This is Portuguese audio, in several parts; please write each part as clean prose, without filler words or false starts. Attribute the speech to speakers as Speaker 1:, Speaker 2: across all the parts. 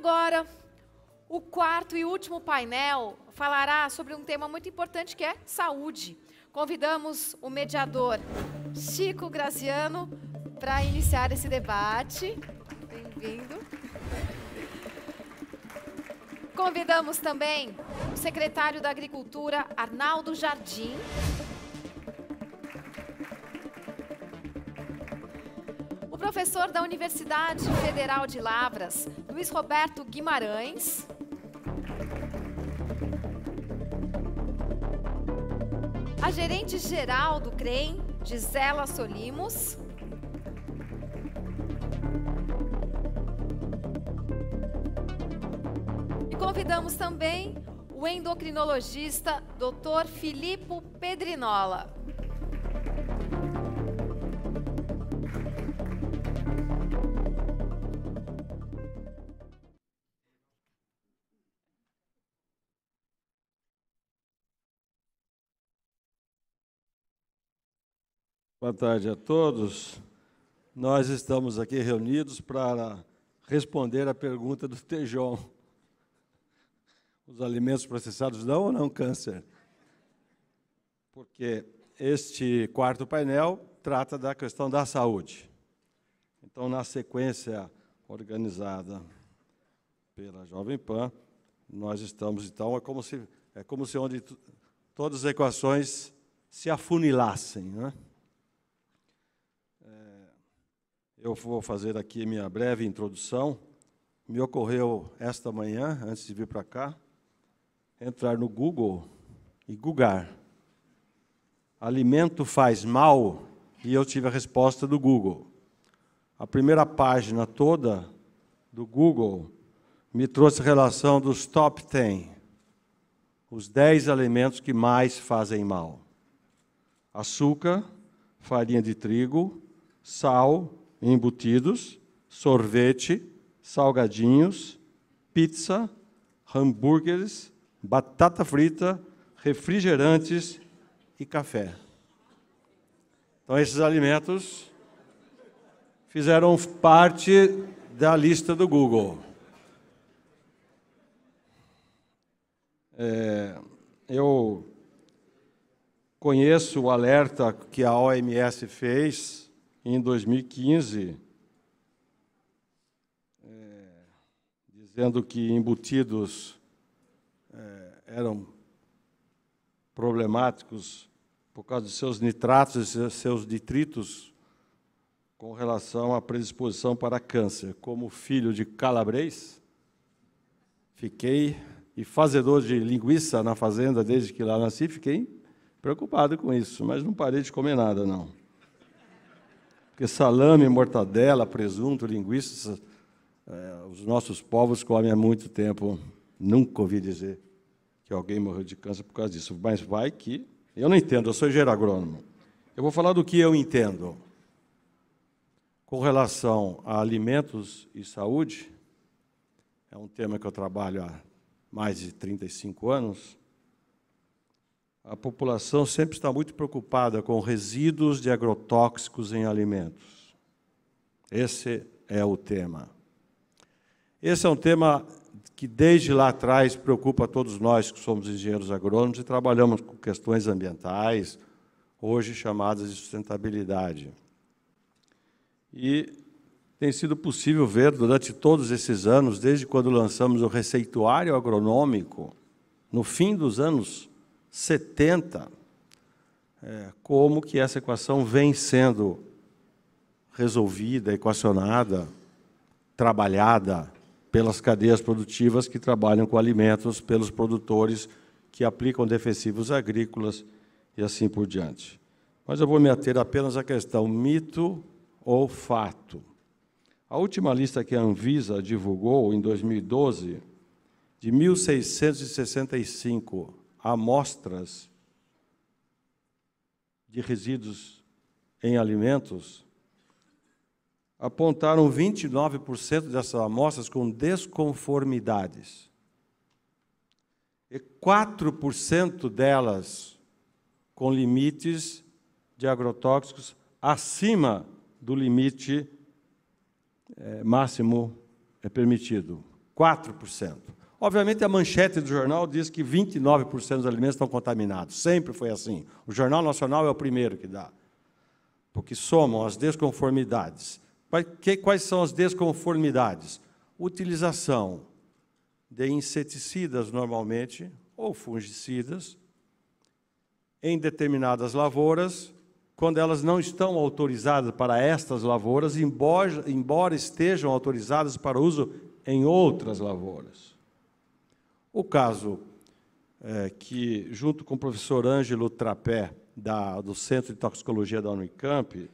Speaker 1: Agora, o quarto e último painel falará sobre um tema muito importante que é saúde. Convidamos o mediador Chico Graziano para iniciar esse debate. Bem-vindo. Convidamos também o secretário da Agricultura, Arnaldo Jardim. O professor da Universidade Federal de Lavras, Luiz Roberto Guimarães. A gerente-geral do CREM, Gisela Solimos. E convidamos também o endocrinologista, Dr. Filippo Pedrinola.
Speaker 2: Boa tarde a todos. Nós estamos aqui reunidos para responder a pergunta do Tejon. Os alimentos processados dão ou não câncer? Porque este quarto painel trata da questão da saúde. Então, na sequência organizada pela Jovem Pan, nós estamos, então, é como se onde todas as equações se afunilassem, né? Eu vou fazer aqui minha breve introdução. Me ocorreu esta manhã, antes de vir para cá, entrar no Google e googlar. Alimento faz mal? E eu tive a resposta do Google. A primeira página toda do Google me trouxe a relação dos top 10, os 10 alimentos que mais fazem mal. Açúcar, farinha de trigo, sal, embutidos, sorvete, salgadinhos, pizza, hambúrgueres, batata frita, refrigerantes e café. Então, esses alimentos fizeram parte da lista do Google. Eu conheço o alerta que a OMS fez em 2015, dizendo que embutidos eram problemáticos por causa de seus nitratos e seus nitritos com relação à predisposição para câncer. Como filho de calabrês, fiquei, e fazedor de linguiça na fazenda desde que lá nasci, fiquei preocupado com isso, mas não parei de comer nada, não. Porque salame, mortadela, presunto, linguiça, os nossos povos comem há muito tempo. Nunca ouvi dizer que alguém morreu de câncer por causa disso. Mas vai que... Eu não entendo, eu sou engenheiro agrônomo. Eu vou falar do que eu entendo. Com relação a alimentos e saúde, é um tema que eu trabalho há mais de 35 anos, a população sempre está muito preocupada com resíduos de agrotóxicos em alimentos. Esse é o tema. Esse é um tema que, desde lá atrás, preocupa todos nós que somos engenheiros agrônomos e trabalhamos com questões ambientais, hoje chamadas de sustentabilidade. E tem sido possível ver, durante todos esses anos, desde quando lançamos o receituário agronômico, no fim dos anos 70, como que essa equação vem sendo resolvida, equacionada, trabalhada pelas cadeias produtivas que trabalham com alimentos, pelos produtores que aplicam defensivos agrícolas e assim por diante. Mas eu vou me ater apenas à questão mito ou fato. A última lista que a Anvisa divulgou, em 2012, de 1.665 amostras de resíduos em alimentos, apontaram 29% dessas amostras com desconformidades. E 4% delas com limites de agrotóxicos acima do limite máximo permitido. 4%. Obviamente, a manchete do jornal diz que 29% dos alimentos estão contaminados. Sempre foi assim. O Jornal Nacional é o primeiro que dá, porque somam as desconformidades. Quais são as desconformidades? Utilização de inseticidas, normalmente, ou fungicidas, em determinadas lavouras, quando elas não estão autorizadas para estas lavouras, embora estejam autorizadas para uso em outras lavouras. O caso que, junto com o professor Ângelo Trapé, do Centro de Toxicologia da Unicamp,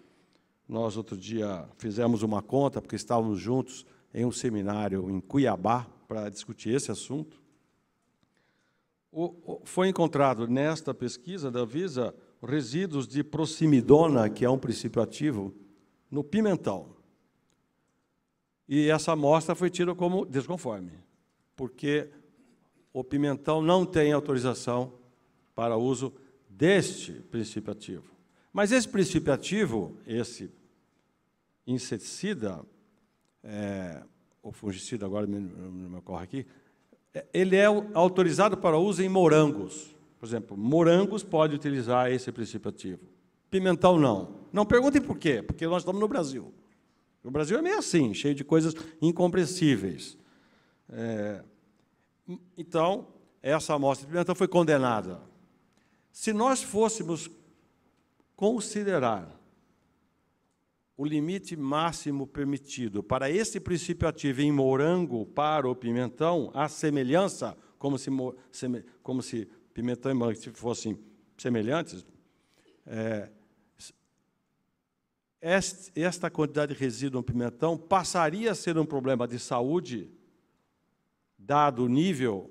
Speaker 2: nós, outro dia, fizemos uma conta, porque estávamos juntos em um seminário em Cuiabá para discutir esse assunto. Foi encontrado, nesta pesquisa da Anvisa, resíduos de proximidona, que é um princípio ativo, no pimentão. E essa amostra foi tida como desconforme, porque o pimentão não tem autorização para uso deste princípio ativo. Mas esse princípio ativo, esse inseticida, ou fungicida, agora não me ocorre aqui, ele é autorizado para uso em morangos. Por exemplo, morangos pode utilizar esse princípio ativo. Pimentão não. Não perguntem por quê, porque nós estamos no Brasil. O Brasil é meio assim, cheio de coisas incompreensíveis. Então, essa amostra de pimentão foi condenada. Se nós fôssemos considerar o limite máximo permitido para esse princípio ativo em morango para o pimentão, a semelhança, como se pimentão e morango fossem semelhantes, esta quantidade de resíduo no pimentão passaria a ser um problema de saúde, dado o nível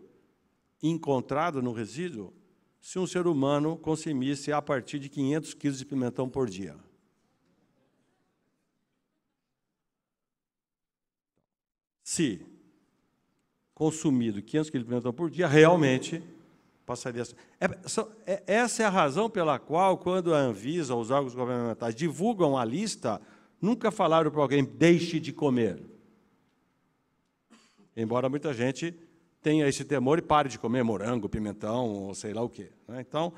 Speaker 2: encontrado no resíduo, se um ser humano consumisse a partir de 500 quilos de pimentão por dia. Se consumido 500 quilos de pimentão por dia, realmente passaria a ser. Essa é a razão pela qual, quando a Anvisa ou os órgãos governamentais divulgam a lista, nunca falaram para alguém, deixe de comer. Embora muita gente tenha esse temor e pare de comer morango, pimentão, ou sei lá o quê. Então,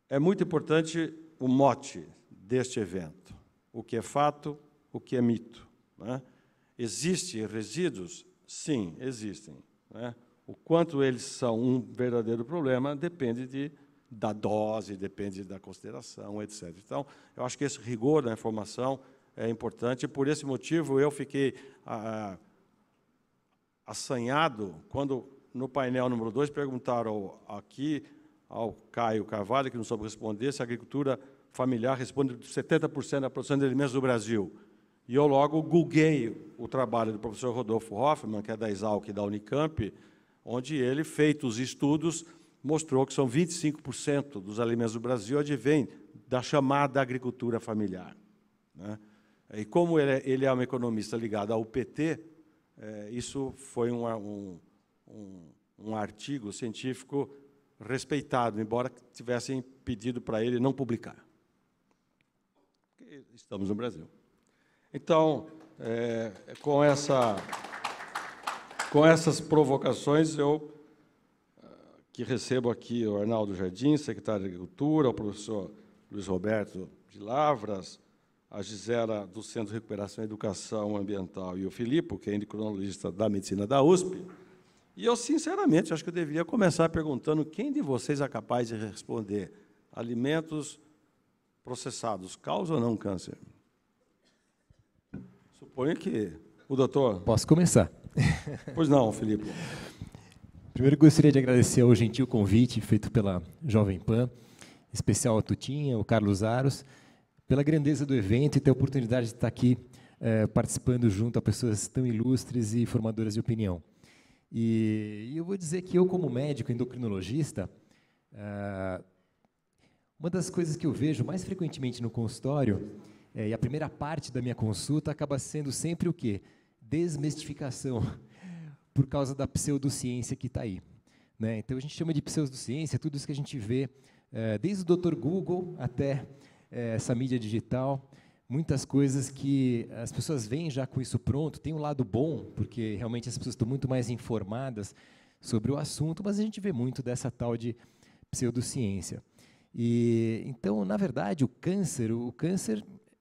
Speaker 2: é muito importante o mote deste evento. O que é fato, o que é mito. Existem resíduos? Sim, existem. O quanto eles são um verdadeiro problema depende da dose, depende da consideração, etc. Então, eu acho que esse rigor da informação é importante, e, por esse motivo, eu fiquei assanhado quando, no painel número 2, perguntaram aqui ao Caio Carvalho, que não soube responder, se a agricultura familiar responde 70% da produção de alimentos do Brasil. E eu logo googlei o trabalho do professor Rodolfo Hoffmann, que é da Exalc e da Unicamp, onde ele, feitos estudos, mostrou que são 25% dos alimentos do Brasil advêm da chamada agricultura familiar. E como ele é um economista ligado ao PT, isso foi um artigo científico respeitado, embora tivessem pedido para ele não publicar. Porque estamos no Brasil. Então, com essas provocações, eu que recebo aqui o Arnaldo Jardim, secretário de Agricultura, o professor Luiz Roberto de Lavras, a Gisela, do Centro de Recuperação e Educação Ambiental, e o Filipe, que é endocrinologista da Medicina da USP. E eu, sinceramente, acho que eu deveria começar perguntando quem de vocês é capaz de responder: alimentos processados causam ou não câncer? Suponho que o doutor...
Speaker 3: Posso começar?
Speaker 2: Pois não, Filipe.
Speaker 3: Primeiro, gostaria de agradecer ao gentil convite feito pela Jovem Pan, em especial a Tutinha, o Carlos Aros, pela grandeza do evento e ter a oportunidade de estar aqui participando junto a pessoas tão ilustres e formadoras de opinião. E eu vou dizer que eu, como médico endocrinologista, uma das coisas que eu vejo mais frequentemente no consultório, e a primeira parte da minha consulta acaba sendo sempre o quê? Desmistificação, por causa da pseudociência que está aí. Então, a gente chama de pseudociência tudo isso que a gente vê, desde o Dr. Google até essa mídia digital, muitas coisas que as pessoas vêm já com isso pronto. Tem um lado bom, porque realmente as pessoas estão muito mais informadas sobre o assunto, mas a gente vê muito dessa tal de pseudociência. E então, na verdade, o câncer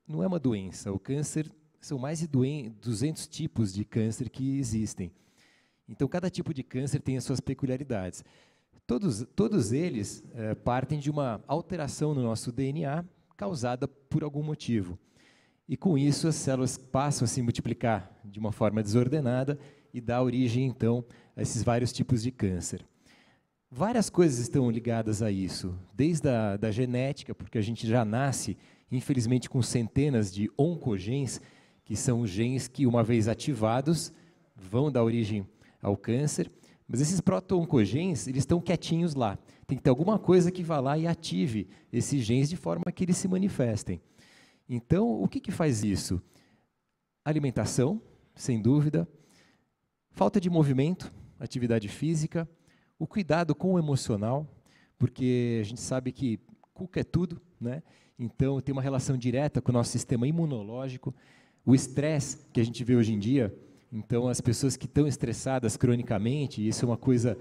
Speaker 3: não é uma doença. O câncer são mais de 200 tipos de câncer que existem. Então, cada tipo de câncer tem as suas peculiaridades. Todos eles partem de uma alteração no nosso DNA causada por algum motivo. E, com isso, as células passam a se multiplicar de uma forma desordenada e dá origem, então, a esses vários tipos de câncer. Várias coisas estão ligadas a isso, desde a genética, porque a gente já nasce, infelizmente, com centenas de oncogenes, que são os genes que, uma vez ativados, vão dar origem ao câncer. Mas esses proto-oncogenes, eles estão quietinhos lá. Tem que ter alguma coisa que vá lá e ative esses genes de forma que eles se manifestem. Então, o que faz isso? Alimentação, sem dúvida, falta de movimento, atividade física, o cuidado com o emocional, porque a gente sabe que cuca é tudo, né? Então tem uma relação direta com o nosso sistema imunológico, o estresse que a gente vê hoje em dia. Então as pessoas que estão estressadas cronicamente, e isso é uma coisa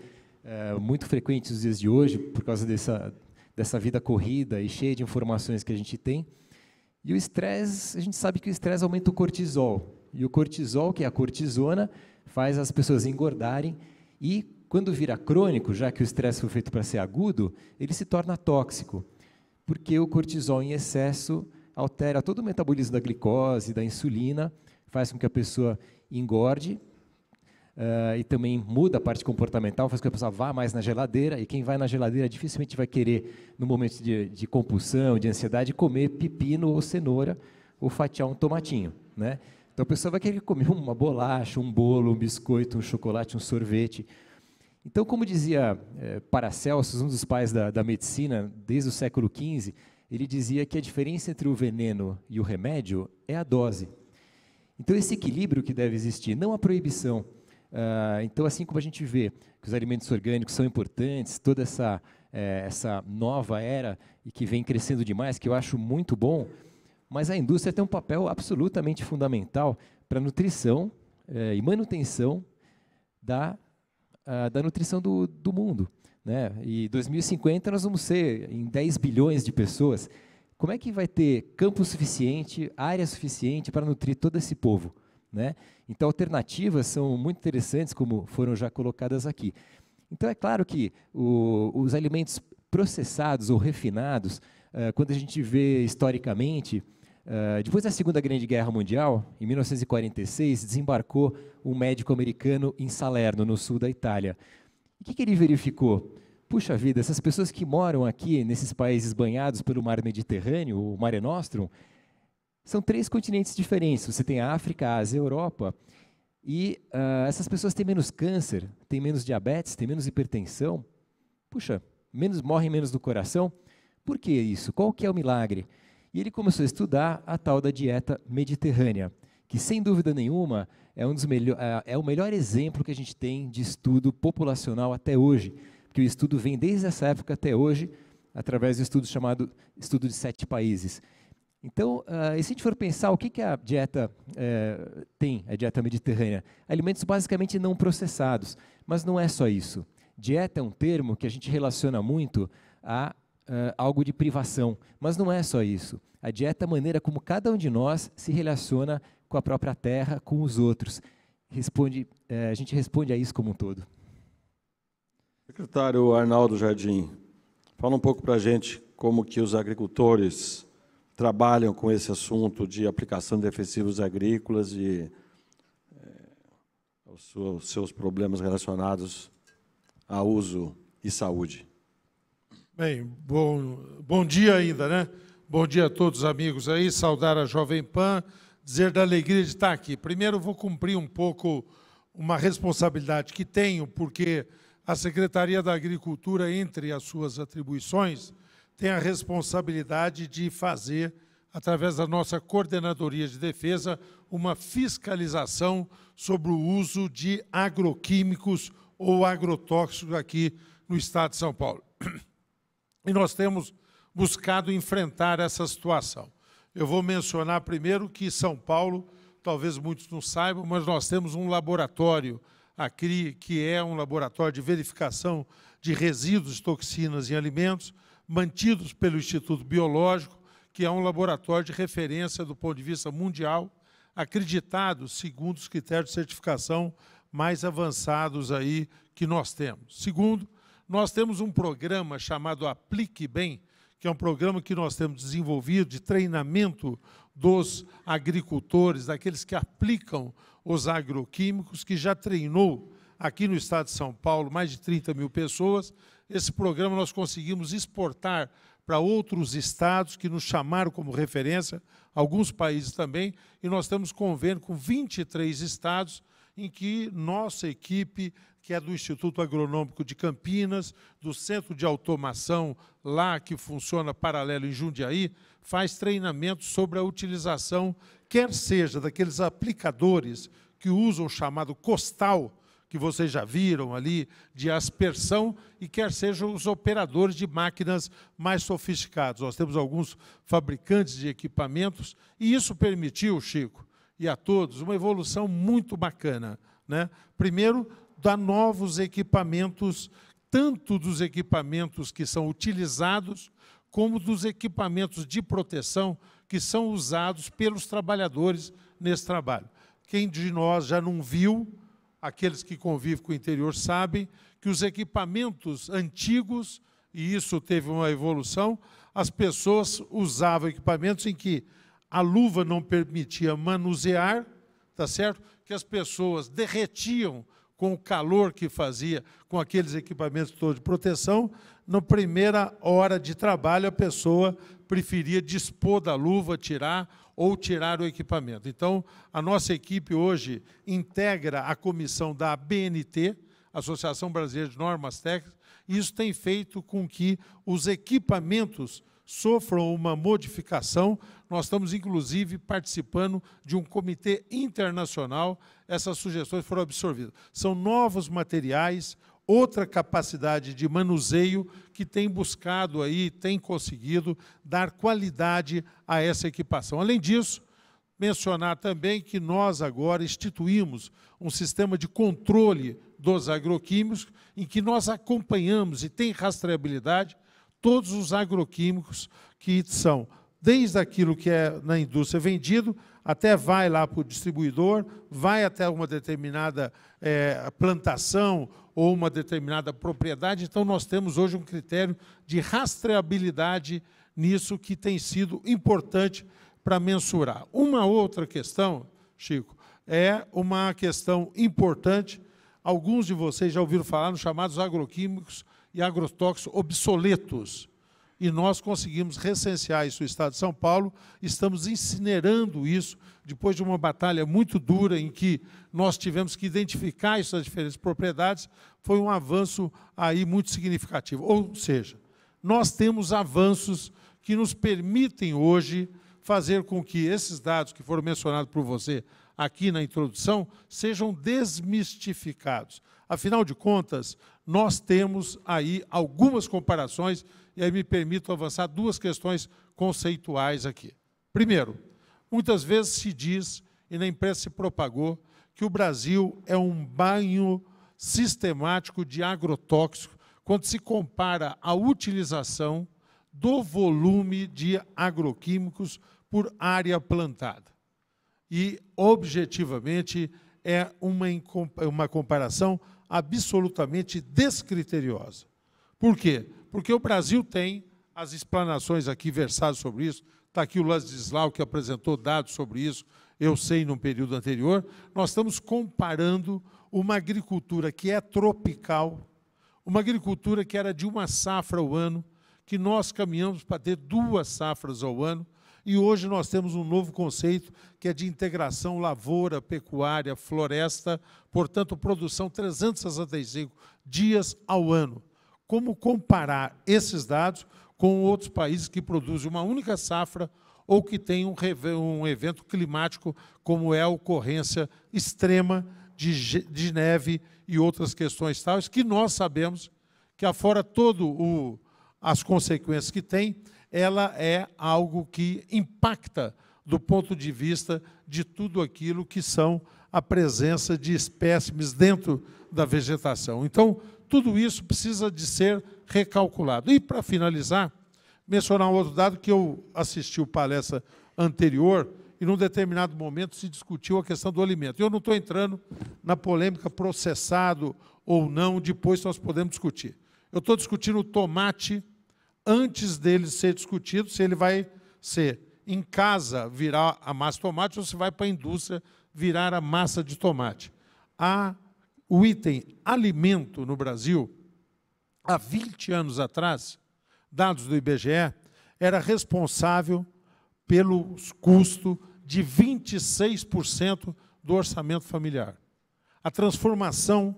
Speaker 3: muito frequente nos dias de hoje, por causa dessa vida corrida e cheia de informações que a gente tem. E o estresse, a gente sabe que o estresse aumenta o cortisol. E o cortisol, que é a cortisona, faz as pessoas engordarem. E quando vira crônico, já que o estresse foi feito para ser agudo, ele se torna tóxico. Porque o cortisol em excesso altera todo o metabolismo da glicose, da insulina, faz com que a pessoa engorde, e também muda a parte comportamental, faz com que a pessoa vá mais na geladeira, e quem vai na geladeira dificilmente vai querer, no momento de compulsão, de ansiedade, comer pepino ou cenoura, ou fatiar um tomatinho, né? Então a pessoa vai querer comer uma bolacha, um bolo, um biscoito, um chocolate, um sorvete. Então, como dizia Paracelsus, um dos pais da medicina, desde o século XV, ele dizia que a diferença entre o veneno e o remédio é a dose. Então, esse equilíbrio que deve existir, não a proibição. Então, assim como a gente vê que os alimentos orgânicos são importantes, toda essa nova era e que vem crescendo demais, que eu acho muito bom, mas a indústria tem um papel absolutamente fundamental para a nutrição e manutenção da nutrição do mundo, né? E 2050 nós vamos ser em 10 bilhões de pessoas. Como é que vai ter campo suficiente, área suficiente para nutrir todo esse povo, né? Então, alternativas são muito interessantes, como foram já colocadas aqui. Então, é claro que os alimentos processados ou refinados, quando a gente vê historicamente, depois da Segunda Grande Guerra Mundial, em 1946, desembarcou um médico americano em Salerno, no sul da Itália. O que ele verificou? Puxa vida, essas pessoas que moram aqui, nesses países banhados pelo mar Mediterrâneo, o Mare Nostrum, são 3 continentes diferentes. Você tem a África, a Ásia e a Europa, e essas pessoas têm menos câncer, têm menos diabetes, têm menos hipertensão. Puxa, morrem menos do coração. Por que isso? Qual que é o milagre? E ele começou a estudar a tal da dieta mediterrânea, que, sem dúvida nenhuma, é o melhor exemplo que a gente tem de estudo populacional até hoje, porque o estudo vem desde essa época até hoje, através do estudo chamado Estudo de 7 Países. Então, e se a gente for pensar, o que a dieta tem, a dieta mediterrânea? Alimentos basicamente não processados, mas não é só isso. Dieta é um termo que a gente relaciona muito a algo de privação, mas não é só isso. A dieta é a maneira como cada um de nós se relaciona com a própria terra, com os outros. A gente responde a isso como um todo.
Speaker 2: Secretário Arnaldo Jardim, fala um pouco para a gente como que os agricultores trabalham com esse assunto de aplicação de defensivos agrícolas e os seus problemas relacionados a uso e saúde.
Speaker 4: Bem, bom dia ainda, né? Bom dia a todos os amigos aí, saudar a Jovem Pan, dizer da alegria de estar aqui. Primeiro, vou cumprir um pouco uma responsabilidade que tenho, porque a Secretaria da Agricultura, entre as suas atribuições, tem a responsabilidade de fazer, através da nossa Coordenadoria de Defesa, uma fiscalização sobre o uso de agroquímicos ou agrotóxicos aqui no Estado de São Paulo. E nós temos buscado enfrentar essa situação. Eu vou mencionar primeiro que São Paulo, talvez muitos não saibam, mas nós temos um laboratório aqui, que é um laboratório de verificação de resíduos de toxinas em alimentos, mantidos pelo Instituto Biológico, que é um laboratório de referência do ponto de vista mundial, acreditado segundo os critérios de certificação mais avançados aí que nós temos. Segundo, nós temos um programa chamado Aplique Bem, que é um programa que nós temos desenvolvido de treinamento dos agricultores, daqueles que aplicam os agroquímicos, que já treinou aqui no estado de São Paulo mais de 30 mil pessoas. Esse programa nós conseguimos exportar para outros estados que nos chamaram como referência, alguns países também, e nós temos convênio com 23 estados em que nossa equipe, que é do Instituto Agronômico de Campinas, do Centro de Automação, lá que funciona paralelo em Jundiaí, faz treinamento sobre a utilização, quer seja daqueles aplicadores que usam o chamado costal, que vocês já viram ali, de aspersão, e quer sejam os operadores de máquinas mais sofisticados. Nós temos alguns fabricantes de equipamentos, e isso permitiu, Chico, e a todos, uma evolução muito bacana, né? Primeiro, dar novos equipamentos, tanto dos equipamentos que são utilizados, como dos equipamentos de proteção que são usados pelos trabalhadores nesse trabalho. Quem de nós já não viu, aqueles que convivem com o interior sabem, que os equipamentos antigos, e isso teve uma evolução, as pessoas usavam equipamentos em que a luva não permitia manusear, tá certo? Que as pessoas derretiam com o calor que fazia com aqueles equipamentos todos de proteção. Na primeira hora de trabalho, a pessoa preferia dispor da luva, tirar o equipamento. Então, a nossa equipe hoje integra a comissão da ABNT, Associação Brasileira de Normas Técnicas, e isso tem feito com que os equipamentos sofram uma modificação. Nós estamos, inclusive, participando de um comitê internacional. Essas sugestões foram absorvidas. São novos materiais, outra capacidade de manuseio que tem buscado aí, tem conseguido dar qualidade a essa equipação. Além disso, mencionar também que nós agora instituímos um sistema de controle dos agroquímicos, em que nós acompanhamos e tem rastreabilidade todos os agroquímicos que são, desde aquilo que é na indústria vendido, até vai lá para o distribuidor, vai até uma determinada plantação ou uma determinada propriedade. Então, nós temos hoje um critério de rastreabilidade nisso que tem sido importante para mensurar. Uma outra questão, Chico, é uma questão importante. Alguns de vocês já ouviram falar nos chamados agroquímicos e agrotóxicos obsoletos. E nós conseguimos recensear isso no estado de São Paulo, estamos incinerando isso, depois de uma batalha muito dura, em que nós tivemos que identificar essas diferentes propriedades, foi um avanço aí muito significativo. Ou seja, nós temos avanços que nos permitem hoje fazer com que esses dados que foram mencionados por você aqui na introdução sejam desmistificados. Afinal de contas, nós temos aí algumas comparações, e aí me permito avançar duas questões conceituais aqui. Primeiro, muitas vezes se diz, e na imprensa se propagou, que o Brasil é um banho sistemático de agrotóxicos quando se compara a utilização do volume de agroquímicos por área plantada. E, objetivamente, é uma comparação absolutamente descriteriosa. Por quê? Porque o Brasil tem as explanações aqui versadas sobre isso, está aqui o Ladislau, que apresentou dados sobre isso, eu sei, num período anterior. Nós estamos comparando uma agricultura que é tropical, uma agricultura que era de uma safra ao ano, que nós caminhamos para ter 2 safras ao ano, e hoje nós temos um novo conceito, que é de integração lavoura, pecuária, floresta, portanto, produção 365 dias ao ano. Como comparar esses dados com outros países que produzem uma única safra ou que têm um evento climático, como é a ocorrência extrema de neve e outras questões tais, que nós sabemos que, afora todo as consequências que tem, ela é algo que impacta do ponto de vista de tudo aquilo que são a presença de espécimes dentro da vegetação. Então, tudo isso precisa de ser recalculado. E, para finalizar, mencionar um outro dado que eu assisti a palestra anterior e, num determinado momento, se discutiu a questão do alimento. Eu não estou entrando na polêmica processado ou não, depois nós podemos discutir. Eu estou discutindo o tomate antes dele ser discutido, se ele vai ser em casa virar a massa de tomate ou se vai para a indústria virar a massa de tomate. O item alimento no Brasil, há 20 anos atrás, dados do IBGE, era responsável pelos custos de 26% do orçamento familiar. A transformação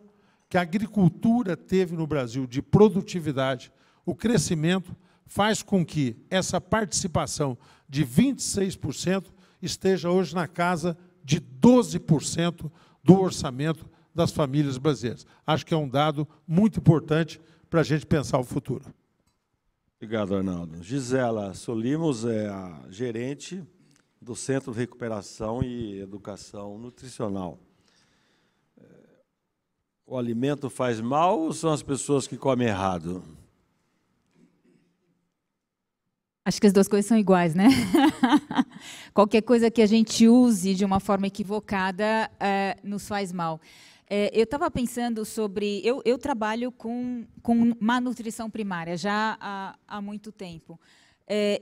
Speaker 4: que a agricultura teve no Brasil de produtividade, o crescimento, faz com que essa participação de 26% esteja hoje na casa de 12% do orçamento das famílias brasileiras. Acho que é um dado muito importante para a gente pensar o futuro.
Speaker 2: Obrigado, Arnaldo. Gisela Solimos é a gerente do Centro de Recuperação e Educação Nutricional. O alimento faz mal ou são as pessoas que comem errado?
Speaker 5: Acho que as duas coisas são iguais, né? Qualquer coisa que a gente use de uma forma equivocada nos faz mal. Eu estava pensando sobre... Eu trabalho com má nutrição primária já há muito tempo.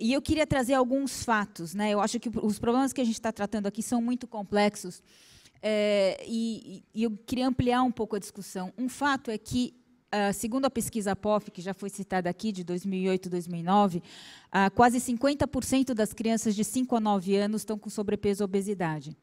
Speaker 5: E eu queria trazer alguns fatos, né? Eu acho que os problemas que a gente está tratando aqui são muito complexos. E eu queria ampliar um pouco a discussão. Um fato é que, segundo a pesquisa POF, que já foi citada aqui, de 2008 e 2009, quase 50% das crianças de 5 a 9 anos estão com sobrepeso e obesidade.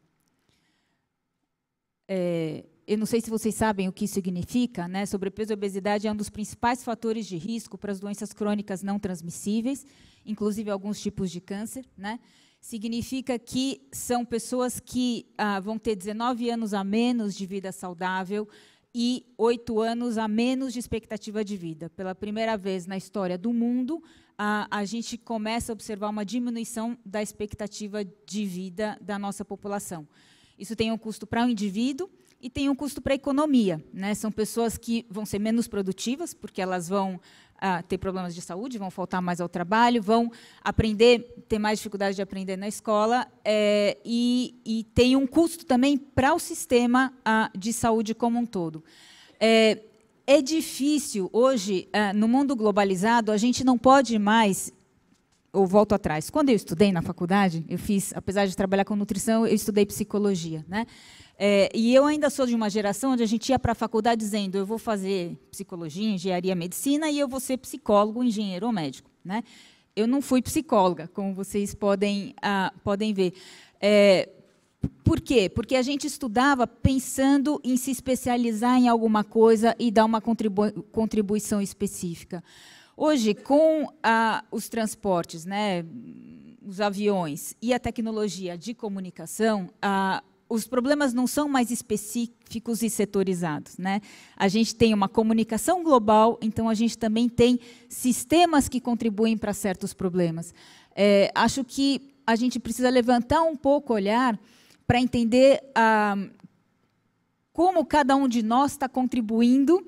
Speaker 5: Eu não sei se vocês sabem o que isso significa, né? Sobrepeso e obesidade é um dos principais fatores de risco para as doenças crônicas não transmissíveis, inclusive alguns tipos de câncer, né? Significa que são pessoas que vão ter 19 anos a menos de vida saudável e 8 anos a menos de expectativa de vida. Pela primeira vez na história do mundo, a gente começa a observar uma diminuição da expectativa de vida da nossa população. Isso tem um custo para o indivíduo e tem um custo para a economia, né? São pessoas que vão ser menos produtivas, porque elas vão ter problemas de saúde, vão faltar mais ao trabalho, vão ter mais dificuldade de aprender na escola, e tem um custo também para o sistema de saúde como um todo. É difícil, hoje, no mundo globalizado, a gente não pode mais... Eu volto atrás. Quando eu estudei na faculdade, apesar de trabalhar com nutrição, eu estudei psicologia, né? E eu ainda sou de uma geração onde a gente ia para a faculdade dizendo: eu vou fazer psicologia, engenharia, medicina, e eu vou ser psicólogo, engenheiro ou médico, né? Eu não fui psicóloga, como vocês podem ver. Por quê? Porque a gente estudava pensando em se especializar em alguma coisa e dar uma contribuição específica. Hoje, com os transportes, né, os aviões e a tecnologia de comunicação, os problemas não são mais específicos e setorizados, né? A gente tem uma comunicação global, então a gente também tem sistemas que contribuem para certos problemas. Acho que a gente precisa levantar um pouco o olhar para entender como cada um de nós está contribuindo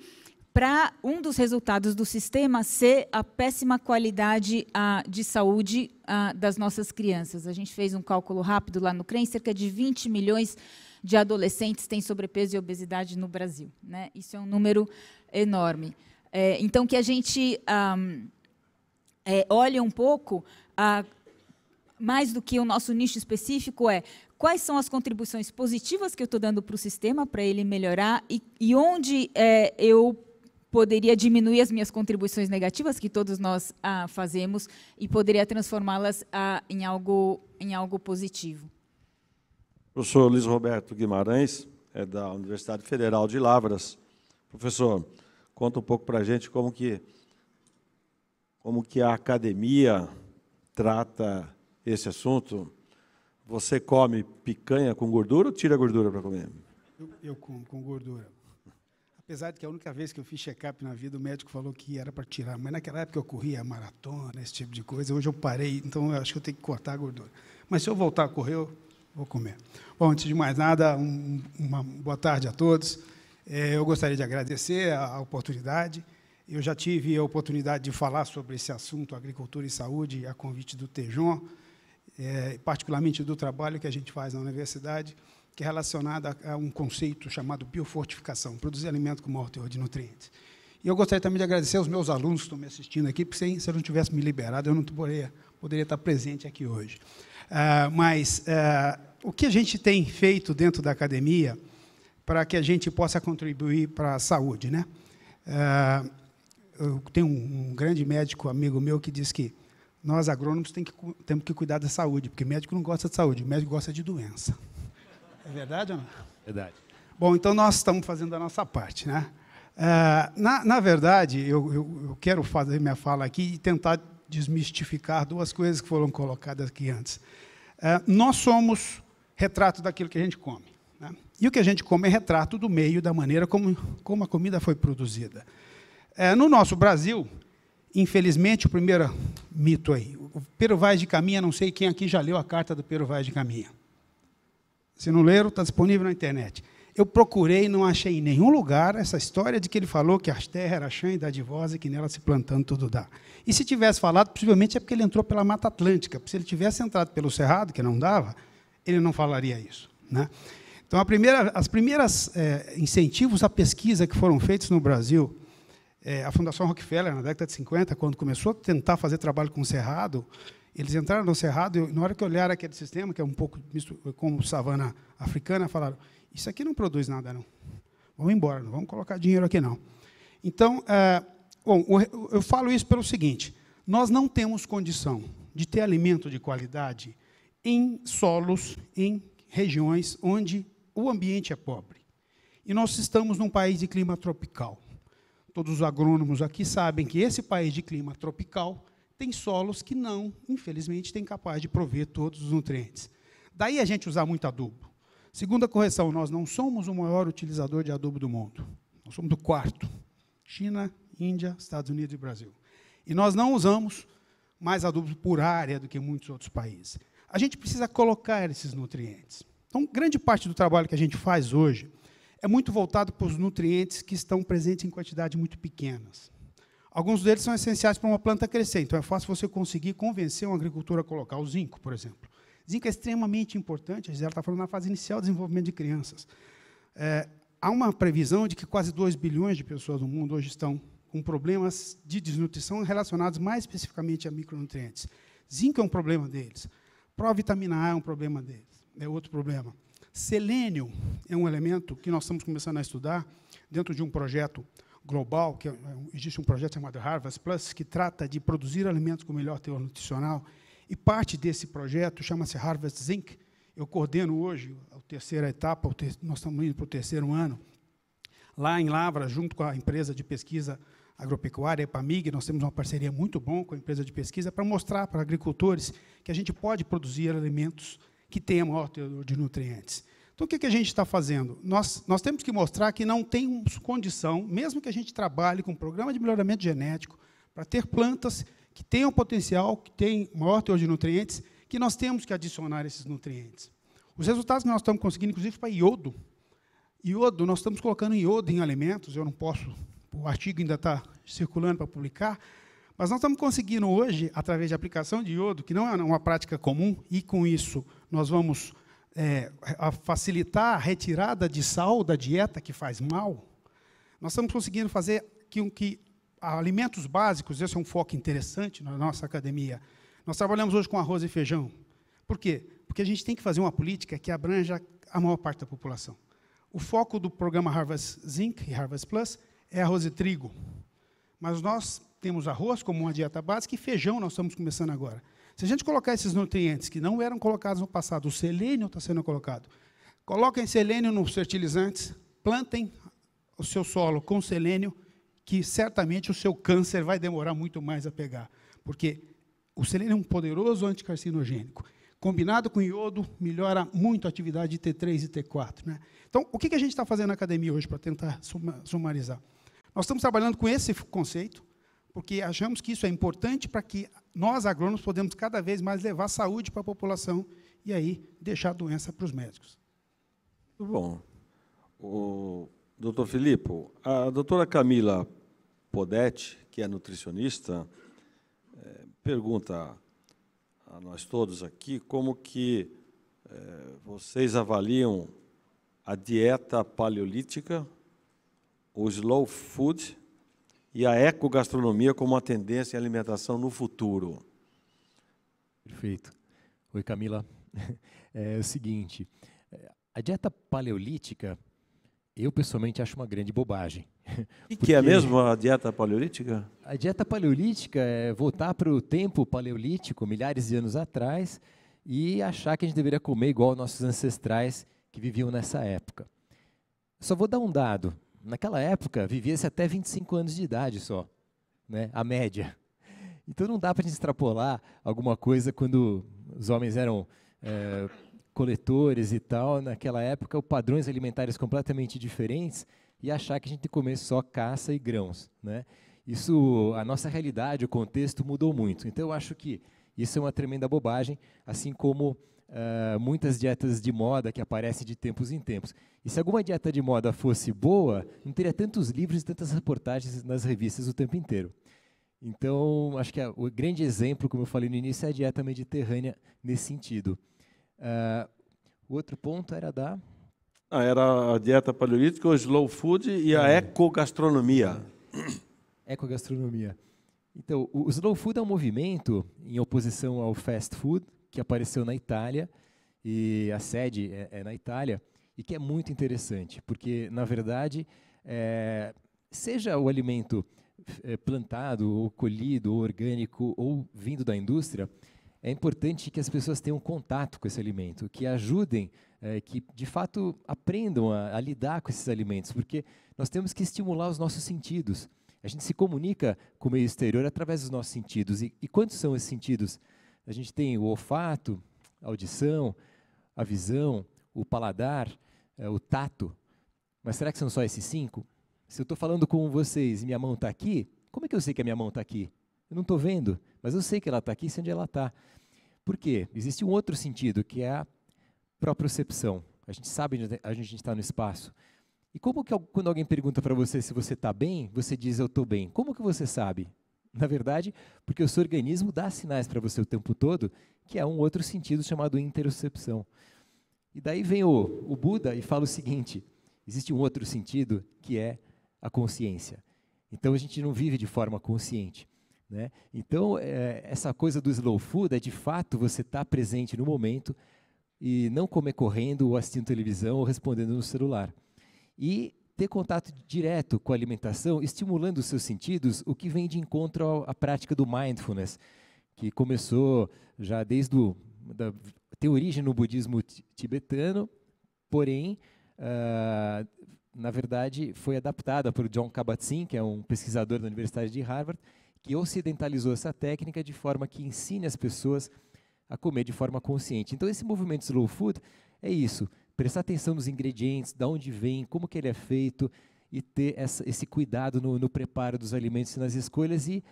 Speaker 5: para um dos resultados do sistema ser a péssima qualidade de saúde das nossas crianças. A gente fez um cálculo rápido lá no CREM, cerca de 20 milhões de adolescentes têm sobrepeso e obesidade no Brasil, né? Isso é um número enorme. Então, que a gente olhe um pouco, mais do que o nosso nicho específico, quais são as contribuições positivas que eu estou dando para o sistema, para ele melhorar, e onde eu poderia diminuir as minhas contribuições negativas, que todos nós fazemos, e poderia transformá-las em algo positivo.
Speaker 2: Professor Luiz Roberto Guimarães, é da Universidade Federal de Lavras. Professor, conta um pouco para a gente como que a academia trata esse assunto. Você come picanha com gordura ou tira gordura para comer?
Speaker 6: Eu como com gordura. Apesar de que a única vez que eu fiz check-up na vida, o médico falou que era para tirar. Mas naquela época eu corria maratona, esse tipo de coisa. Hoje eu parei, então eu acho que eu tenho que cortar a gordura. Mas se eu voltar a correr, eu vou comer. Bom, antes de mais nada, uma boa tarde a todos. Eu gostaria de agradecer a oportunidade. Eu já tive a oportunidade de falar sobre esse assunto, agricultura e saúde, a convite do Tejon, particularmente do trabalho que a gente faz na universidade, que é relacionado a um conceito chamado biofortificação, produzir alimento com maior teor de nutrientes. E eu gostaria também de agradecer aos meus alunos que estão me assistindo aqui, porque se eu não tivesse me liberado, eu não poderia estar presente aqui hoje. O que a gente tem feito dentro da academia para que a gente possa contribuir para a saúde, né? Eu tenho um grande médico amigo meu que diz que nós, agrônomos, temos que cuidar da saúde, porque médico não gosta de saúde, médico gosta de doença. É verdade ou não?
Speaker 3: Verdade.
Speaker 6: Bom, então nós estamos fazendo a nossa parte, né? Na verdade, eu quero fazer minha fala aqui e tentar desmistificar duas coisas que foram colocadas aqui antes. Nós somos retrato daquilo que a gente come, né? E o que a gente come é retrato do meio, da maneira como a comida foi produzida. No nosso Brasil, infelizmente, o primeiro mito aí, o Pero Vaz de Caminha, não sei quem aqui já leu a carta do Pero Vaz de Caminha. Se não leram, está disponível na internet. Eu procurei, não achei em nenhum lugar essa história de que ele falou que a terra era chã e dadivosa e que nela se plantando tudo dá. E se tivesse falado, possivelmente é porque ele entrou pela Mata Atlântica. Porque se ele tivesse entrado pelo Cerrado, que não dava, ele não falaria isso, né? Então, as primeiras incentivos à pesquisa que foram feitos no Brasil, a Fundação Rockefeller, na década de 50, quando começou a tentar fazer trabalho com o Cerrado, eles entraram no Cerrado e, na hora que olharam aquele sistema, que é um pouco como savana africana, falaram, isso aqui não produz nada, não. Vamos embora, não vamos colocar dinheiro aqui, não. Então, eu falo isso pelo seguinte, nós não temos condição de ter alimento de qualidade em solos, em regiões onde o ambiente é pobre. E nós estamos num país de clima tropical. Todos os agrônomos aqui sabem que esse país de clima tropical tem solos que não, infelizmente, têm capaz de prover todos os nutrientes. Daí a gente usar muito adubo. Segunda correção, nós não somos o maior utilizador de adubo do mundo. Nós somos do quarto. China, Índia, Estados Unidos e Brasil. E nós não usamos mais adubo por área do que muitos outros países. A gente precisa colocar esses nutrientes. Então, grande parte do trabalho que a gente faz hoje é muito voltado para os nutrientes que estão presentes em quantidades muito pequenas. Alguns deles são essenciais para uma planta crescer, então é fácil você conseguir convencer um agricultor a colocar o zinco, por exemplo. Zinco é extremamente importante, a Gisela está falando na fase inicial do desenvolvimento de crianças. Há uma previsão de que quase 2 bilhões de pessoas no mundo hoje estão com problemas de desnutrição relacionados mais especificamente a micronutrientes. Zinco é um problema deles. Provitamina A é um problema deles, é outro problema. Selênio é um elemento que nós estamos começando a estudar dentro de um projeto global, que existe um projeto chamado Harvest Plus, que trata de produzir alimentos com melhor teor nutricional, e parte desse projeto chama-se Harvest Zinc. Eu coordeno hoje a terceira etapa, nós estamos indo para o terceiro ano, lá em Lavra, junto com a empresa de pesquisa agropecuária, EPAMIG, nós temos uma parceria muito boa com a empresa de pesquisa para mostrar para agricultores que a gente pode produzir alimentos que tenham maior teor de nutrientes. Então, o que a gente está fazendo? Nós temos que mostrar que não temos condição, mesmo que a gente trabalhe com um programa de melhoramento genético, para ter plantas que tenham potencial, que tenham maior teor de nutrientes, que nós temos que adicionar esses nutrientes. Os resultados que nós estamos conseguindo, inclusive, para iodo. Iodo, nós estamos colocando iodo em alimentos, eu não posso, o artigo ainda está circulando para publicar, mas nós estamos conseguindo hoje, através de aplicação de iodo, que não é uma prática comum, e com isso nós vamos facilitar a retirada de sal da dieta que faz mal, nós estamos conseguindo fazer que alimentos básicos, esse é um foco interessante na nossa academia, nós trabalhamos hoje com arroz e feijão. Por quê? Porque a gente tem que fazer uma política que abranja a maior parte da população. O foco do programa Harvest Zinc e Harvest Plus é arroz e trigo, mas nós temos arroz como uma dieta básica e feijão nós estamos começando agora. Se a gente colocar esses nutrientes que não eram colocados no passado, o selênio está sendo colocado, coloquem selênio nos fertilizantes, plantem o seu solo com selênio, que certamente o seu câncer vai demorar muito mais a pegar, porque o selênio é um poderoso anticarcinogênico. Combinado com iodo, melhora muito a atividade de T3 e T4. Né? Então, o que a gente está fazendo na academia hoje, para tentar sumarizar? Nós estamos trabalhando com esse conceito, porque achamos que isso é importante para que nós, agrônomos, podemos cada vez mais levar saúde para a população e aí deixar a doença para os médicos.
Speaker 2: Muito bom. O doutor Filipe, a doutora Camila Podetti, que é nutricionista, pergunta a nós todos aqui como que vocês avaliam a dieta paleolítica, o slow food e a ecogastronomia como uma tendência em alimentação no futuro.
Speaker 3: Perfeito. Oi, Camila. É o seguinte, a dieta paleolítica, eu pessoalmente acho uma grande bobagem.
Speaker 2: O que é mesmo a dieta paleolítica?
Speaker 3: A dieta paleolítica é voltar para o tempo paleolítico, milhares de anos atrás, e achar que a gente deveria comer igual nossos ancestrais que viviam nessa época. Só vou dar um dado. Naquela época, vivia-se até 25 anos de idade só, né? A média. Então não dá para a gente extrapolar alguma coisa quando os homens eram coletores e tal. Naquela época, padrões alimentares completamente diferentes, e achar que a gente tem que comer só caça e grãos, né? Isso, a nossa realidade, o contexto mudou muito. Então eu acho que isso é uma tremenda bobagem, assim como muitas dietas de moda que aparecem de tempos em tempos. E se alguma dieta de moda fosse boa, não teria tantos livros e tantas reportagens nas revistas o tempo inteiro. Então, acho que o grande exemplo, como eu falei no início, é a dieta mediterrânea nesse sentido. O outro ponto era da...
Speaker 2: Era a dieta paleolítica, o slow food e a ecogastronomia.
Speaker 3: Ecogastronomia. Então, o slow food é um movimento em oposição ao fast food, que apareceu na Itália, e a sede é na Itália, e que é muito interessante, porque, na verdade, seja o alimento plantado, ou colhido, ou orgânico, ou vindo da indústria, é importante que as pessoas tenham contato com esse alimento, que ajudem, que de fato aprendam a lidar com esses alimentos, porque nós temos que estimular os nossos sentidos. A gente se comunica com o meio exterior através dos nossos sentidos. E quantos são esses sentidos? A gente tem o olfato, a audição, a visão, o paladar, o tato. Mas será que são só esses 5? Se eu estou falando com vocês e minha mão está aqui, como é que eu sei que a minha mão está aqui? Eu não estou vendo, mas eu sei que ela está aqui, sei onde ela está. Por quê? Existe um outro sentido, que é a propriocepção. A gente sabe onde a gente está no espaço. E como que quando alguém pergunta para você se você está bem, você diz eu estou bem? Como que você sabe? Na verdade, porque o seu organismo dá sinais para você o tempo todo, que é um outro sentido chamado interocepção. E daí vem o Buda e fala o seguinte, existe um outro sentido que é a consciência. Então a gente não vive de forma consciente, né? Então essa coisa do slow food é de fato você estar presente no momento e não comer correndo ou assistindo televisão ou respondendo no celular. E ter contato direto com a alimentação, estimulando os seus sentidos, o que vem de encontro à prática do mindfulness, que começou já tem origem no budismo tibetano, porém, na verdade, foi adaptada por Jon Kabat-Zinn, que é um pesquisador da Universidade de Harvard, que ocidentalizou essa técnica de forma que ensine as pessoas a comer de forma consciente. Então, esse movimento slow food é isso, prestar atenção nos ingredientes, de onde vem, como que ele é feito, e ter esse cuidado no preparo dos alimentos e nas escolhas. E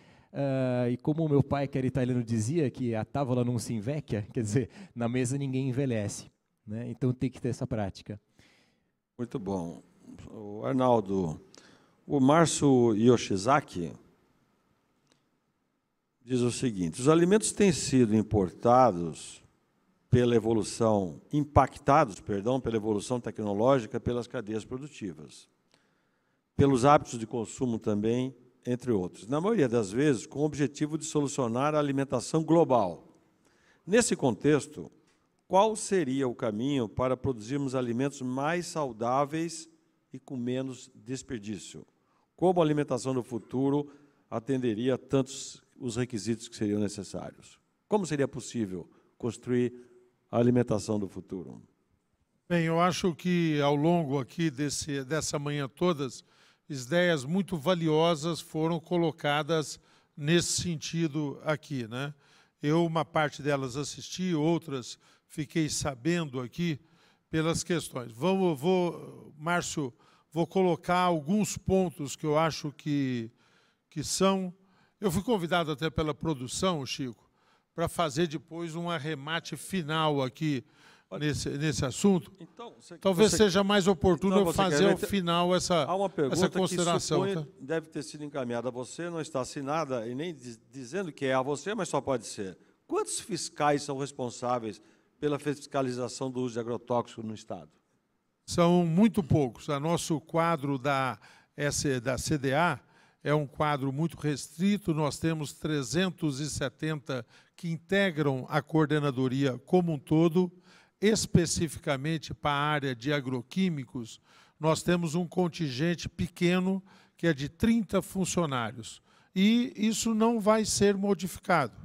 Speaker 3: como o meu pai, que era italiano, dizia, que a tavola não se invecchia, quer dizer, na mesa ninguém envelhece, né? Então tem que ter essa prática.
Speaker 2: Muito bom. O Arnaldo, o Márcio Yoshizaki diz o seguinte, os alimentos têm sido impactados pela evolução tecnológica pelas cadeias produtivas, pelos hábitos de consumo também, entre outros. Na maioria das vezes, com o objetivo de solucionar a alimentação global. Nesse contexto, qual seria o caminho para produzirmos alimentos mais saudáveis e com menos desperdício? Como a alimentação do futuro atenderia tantos os requisitos que seriam necessários? Como seria possível construir a alimentação do futuro?
Speaker 4: Bem, eu acho que ao longo aqui dessa manhã todas, ideias muito valiosas foram colocadas nesse sentido aqui, né? Eu, uma parte delas assisti, outras fiquei sabendo aqui pelas questões. Márcio, vou colocar alguns pontos que eu acho que são... Eu fui convidado até pela produção, Chico, para fazer depois um arremate final aqui nesse assunto. Então, talvez seja mais oportuno eu fazer ao final essa consideração.
Speaker 2: Que deve ter sido encaminhada a você, não está assinada, e nem dizendo que é a você, mas só pode ser. Quantos fiscais são responsáveis pela fiscalização do uso de agrotóxicos no Estado?
Speaker 4: São muito poucos. O nosso quadro da CDA é um quadro muito restrito. Nós temos 370 que integram a coordenadoria como um todo. Especificamente para a área de agroquímicos, nós temos um contingente pequeno, que é de 30 funcionários. E isso não vai ser modificado,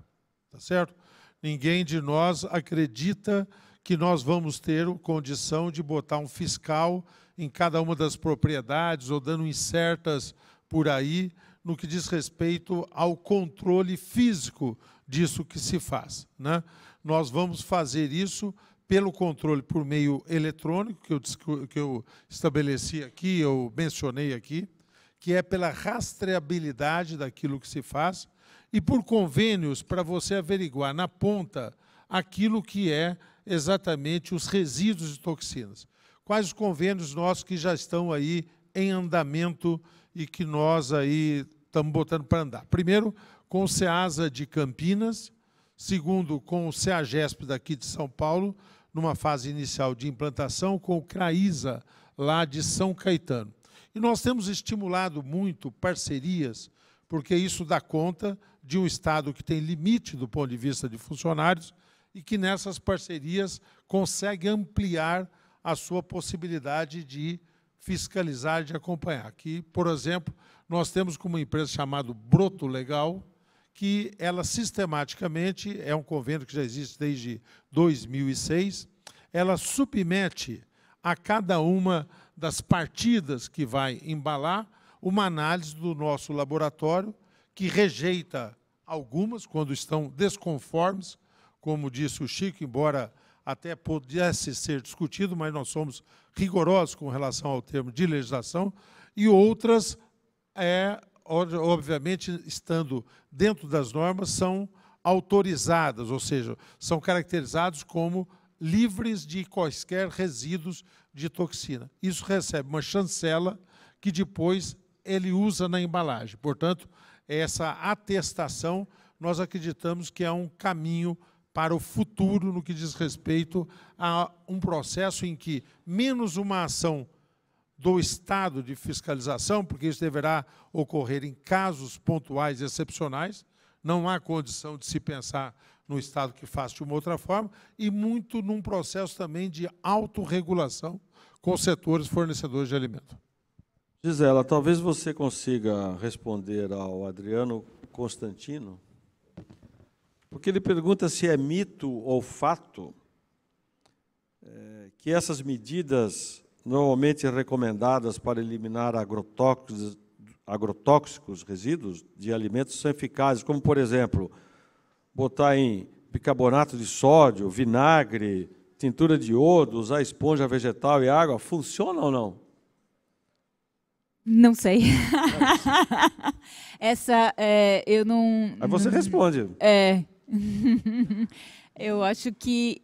Speaker 4: tá certo? Ninguém de nós acredita que nós vamos ter condição de botar um fiscal em cada uma das propriedades ou dando incertas por aí no que diz respeito ao controle físico disso que se faz, né? Nós vamos fazer isso pelo controle por meio eletrônico, que eu estabeleci aqui, eu mencionei aqui, que é pela rastreabilidade daquilo que se faz, e por convênios para você averiguar na ponta aquilo que é exatamente os resíduos de toxinas. Quais os convênios nossos que já estão aí em andamento e que nós aí estamos botando para andar? Primeiro, com o SEASA de Campinas, segundo, com o CEAGESP daqui de São Paulo, numa fase inicial de implantação, com o CRAISA, lá de São Caetano. E nós temos estimulado muito parcerias, porque isso dá conta de um Estado que tem limite do ponto de vista de funcionários e que nessas parcerias consegue ampliar a sua possibilidade de fiscalizar, de acompanhar. Aqui, por exemplo, nós temos como empresa chamada Broto Legal, que ela sistematicamente, é um convênio que já existe desde 2006, ela submete a cada uma das partidas que vai embalar uma análise do nosso laboratório, que rejeita algumas quando estão desconformes, como disse o Chico, embora até pudesse ser discutido, mas nós somos rigorosos com relação ao termo de legislação, e outras, obviamente, estando dentro das normas, são autorizadas, ou seja, são caracterizados como livres de quaisquer resíduos de toxina. Isso recebe uma chancela que depois ele usa na embalagem. Portanto, essa atestação, nós acreditamos que é um caminho para o futuro no que diz respeito a um processo em que menos uma ação do Estado de fiscalização, porque isso deverá ocorrer em casos pontuais e excepcionais, não há condição de se pensar no Estado que faça de uma outra forma, e muito num processo também de autorregulação com os setores fornecedores de alimento.
Speaker 2: Gisela, talvez você consiga responder ao Adriano Constantino, porque ele pergunta se é mito ou fato que essas medidas normalmente recomendadas para eliminar agrotóxicos, resíduos de alimentos, são eficazes, como, por exemplo, botar em bicarbonato de sódio, vinagre, tintura de iodo, usar esponja vegetal e água, funciona ou não?
Speaker 5: Não sei. Essa, eu não...
Speaker 2: Aí você responde.
Speaker 5: Eu acho que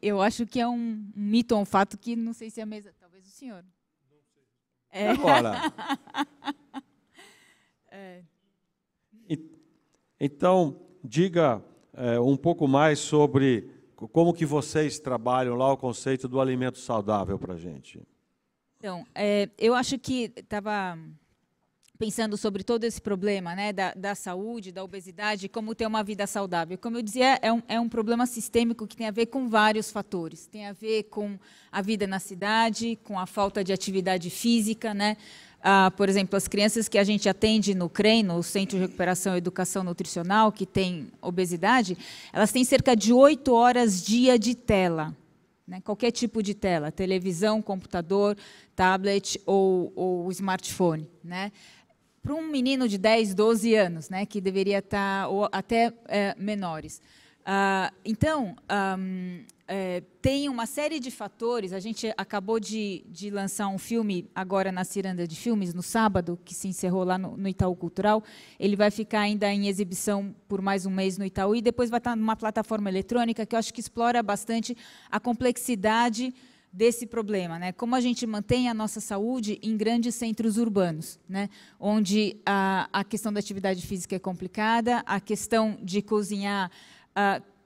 Speaker 5: é um mito ou um fato que não sei se é a mesma... Talvez o senhor.
Speaker 2: Agora. Então, diga um pouco mais sobre como que vocês trabalham lá o conceito do alimento saudável para a gente.
Speaker 5: Então, eu acho que estava pensando sobre todo esse problema, né, da saúde, da obesidade, como ter uma vida saudável. Como eu dizia, é um problema sistêmico que tem a ver com vários fatores. Tem a ver com a vida na cidade, com a falta de atividade física, né? Por exemplo, as crianças que a gente atende no CREM, no Centro de Recuperação e Educação Nutricional, que tem obesidade, elas têm cerca de 8 horas dia de tela, né? Qualquer tipo de tela, televisão, computador, tablet ou smartphone, né? Para um menino de 10, 12 anos, né, que deveria estar, ou até menores. Então, tem uma série de fatores. A gente acabou de lançar um filme agora na Ciranda de Filmes, no sábado, que se encerrou lá no Itaú Cultural. Ele vai ficar ainda em exibição por mais um mês no Itaú e depois vai estar numa plataforma eletrônica que eu acho que explora bastante a complexidade desse problema, né? Como a gente mantém a nossa saúde em grandes centros urbanos, né? Onde a questão da atividade física é complicada, a questão de cozinhar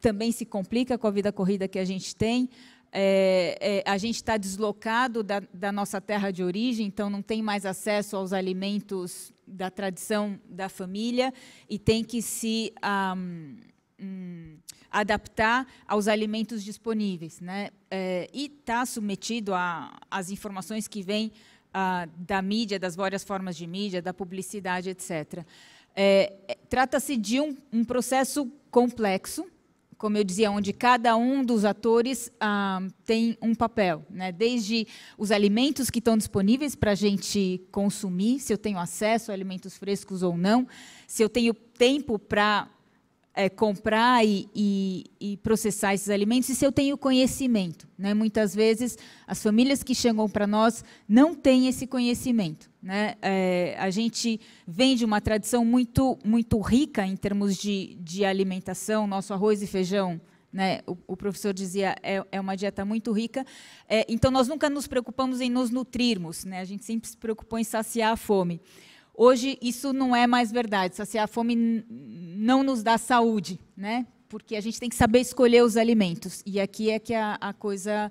Speaker 5: também se complica com a vida corrida que a gente tem. A gente está deslocado da nossa terra de origem, então não tem mais acesso aos alimentos da tradição da família e tem que se adaptar aos alimentos disponíveis, né? E está submetido às informações que vêm da mídia, das várias formas de mídia, da publicidade, etc. Trata-se de um processo complexo, como eu dizia, onde cada um dos atores tem um papel, né? Desde os alimentos que estão disponíveis para a gente consumir, se eu tenho acesso a alimentos frescos ou não, se eu tenho tempo para comprar e processar esses alimentos, e se eu tenho conhecimento, né? Muitas vezes, as famílias que chegam para nós não têm esse conhecimento, né? A gente vem de uma tradição muito rica em termos de alimentação, nosso arroz e feijão, né? O professor dizia, é uma dieta muito rica, então nós nunca nos preocupamos em nos nutrirmos, né? A gente sempre se preocupou em saciar a fome. Hoje, isso não é mais verdade. Saciar a fome não nos dá saúde, né? Porque a gente tem que saber escolher os alimentos. E aqui é que a coisa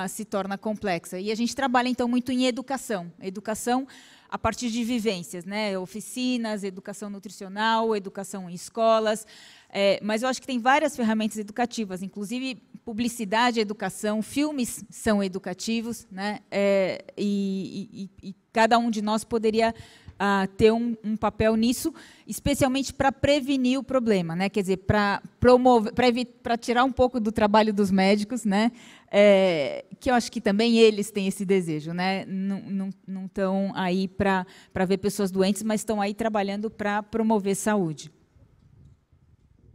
Speaker 5: se torna complexa. E a gente trabalha, então, muito em educação. Educação a partir de vivências, né? Oficinas, educação nutricional, educação em escolas. Mas eu acho que tem várias ferramentas educativas, inclusive publicidade, educação, filmes são educativos, né? E cada um de nós poderia ter um papel nisso, especialmente para prevenir o problema, né? Quer dizer, para promover, para tirar um pouco do trabalho dos médicos, né? Que eu acho que também eles têm esse desejo, né? Não estão aí para ver pessoas doentes, mas estão aí trabalhando para promover saúde.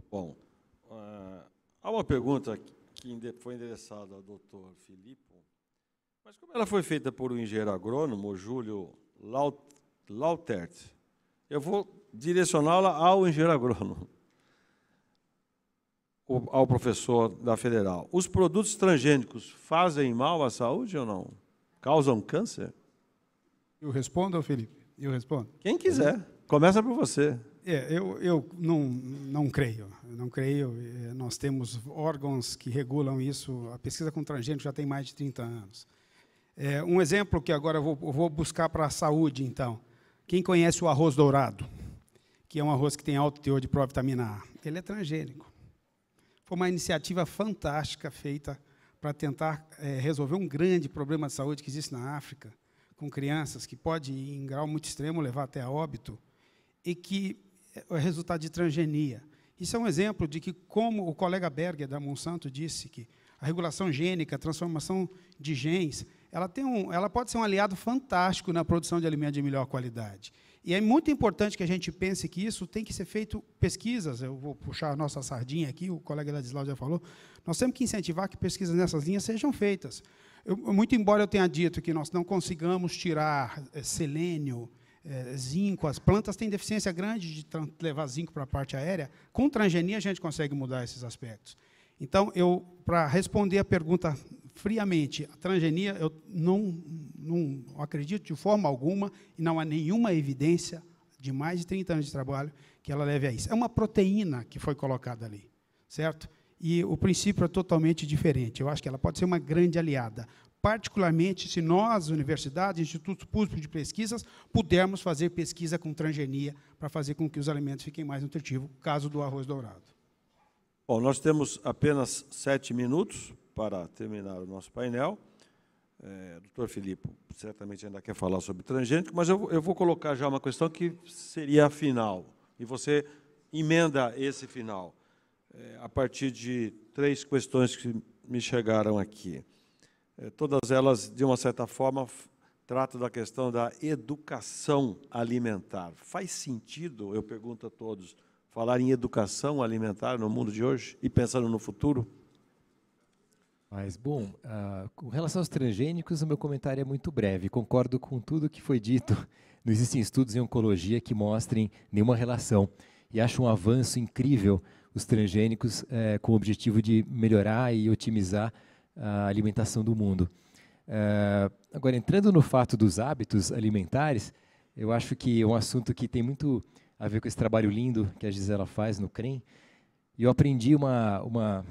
Speaker 2: Bom, há uma pergunta que foi endereçada ao doutor Filipe, mas como ela foi feita por um engenheiro agrônomo, Júlio Lautert, eu vou direcioná-la ao engenheiro agrônomo, ao professor da Federal. Os produtos transgênicos fazem mal à saúde ou não? Causam câncer?
Speaker 6: Eu respondo, Felipe? Eu respondo?
Speaker 2: Quem quiser. Começa por você.
Speaker 6: Eu não creio. Não creio. Nós temos órgãos que regulam isso. A pesquisa com transgênicos já tem mais de 30 anos. Um exemplo que agora eu vou buscar para a saúde, então. Quem conhece o arroz dourado, que é um arroz que tem alto teor de provitamina A? Ele é transgênico. Foi uma iniciativa fantástica feita para tentar resolver um grande problema de saúde que existe na África, com crianças, que pode, em grau muito extremo, levar até a óbito, e que é resultado de transgenia. Isso é um exemplo de que, como o colega Berger, da Monsanto, disse, que a regulação gênica, a transformação de genes, ela pode ser um aliado fantástico na produção de alimentos de melhor qualidade. E é muito importante que a gente pense que isso tem que ser feito pesquisas. Eu vou puxar a nossa sardinha aqui, o colega Ladislau já falou. Nós temos que incentivar que pesquisas nessas linhas sejam feitas. Muito embora eu tenha dito que nós não consigamos tirar selênio, zinco, as plantas têm deficiência grande de levar zinco para a parte aérea, com transgenia a gente consegue mudar esses aspectos. Então, para responder a pergunta friamente, a transgenia, eu não acredito de forma alguma, e não há nenhuma evidência de mais de 30 anos de trabalho que ela leve a isso. É uma proteína que foi colocada ali, certo? E o princípio é totalmente diferente. Eu acho que ela pode ser uma grande aliada, particularmente se nós, universidades, institutos públicos de pesquisas, pudermos fazer pesquisa com transgenia para fazer com que os alimentos fiquem mais nutritivos, caso do arroz dourado.
Speaker 2: Bom, nós temos apenas 7 minutos para terminar o nosso painel. Doutor Filipe, certamente ainda quer falar sobre transgênico, mas eu vou colocar já uma questão que seria a final, e você emenda esse final, a partir de 3 questões que me chegaram aqui. Todas elas, de uma certa forma, tratam da questão da educação alimentar. Faz sentido, eu pergunto a todos, falar em educação alimentar no mundo de hoje e pensando no futuro?
Speaker 3: Mas, bom, com relação aos transgênicos, o meu comentário é muito breve. Concordo com tudo que foi dito. Não existem estudos em oncologia que mostrem nenhuma relação. E acho um avanço incrível os transgênicos com o objetivo de melhorar e otimizar a alimentação do mundo. Agora, entrando no fato dos hábitos alimentares, eu acho que é um assunto que tem muito a ver com esse trabalho lindo que a Gisela faz no CREM. E eu aprendi uma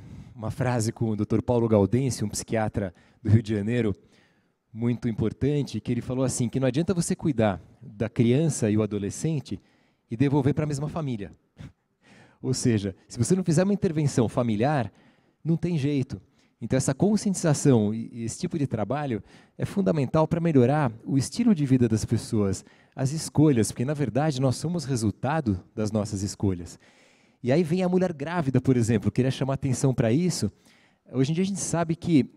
Speaker 3: frase com o Dr. Paulo Gaudensi, um psiquiatra do Rio de Janeiro, muito importante, que ele falou assim, que não adianta você cuidar da criança e o adolescente e devolver para a mesma família. Ou seja, se você não fizer uma intervenção familiar, não tem jeito. Então, essa conscientização e esse tipo de trabalho é fundamental para melhorar o estilo de vida das pessoas, as escolhas, porque, na verdade, nós somos resultado das nossas escolhas. E aí vem a mulher grávida, por exemplo, eu queria chamar atenção para isso. Hoje em dia a gente sabe que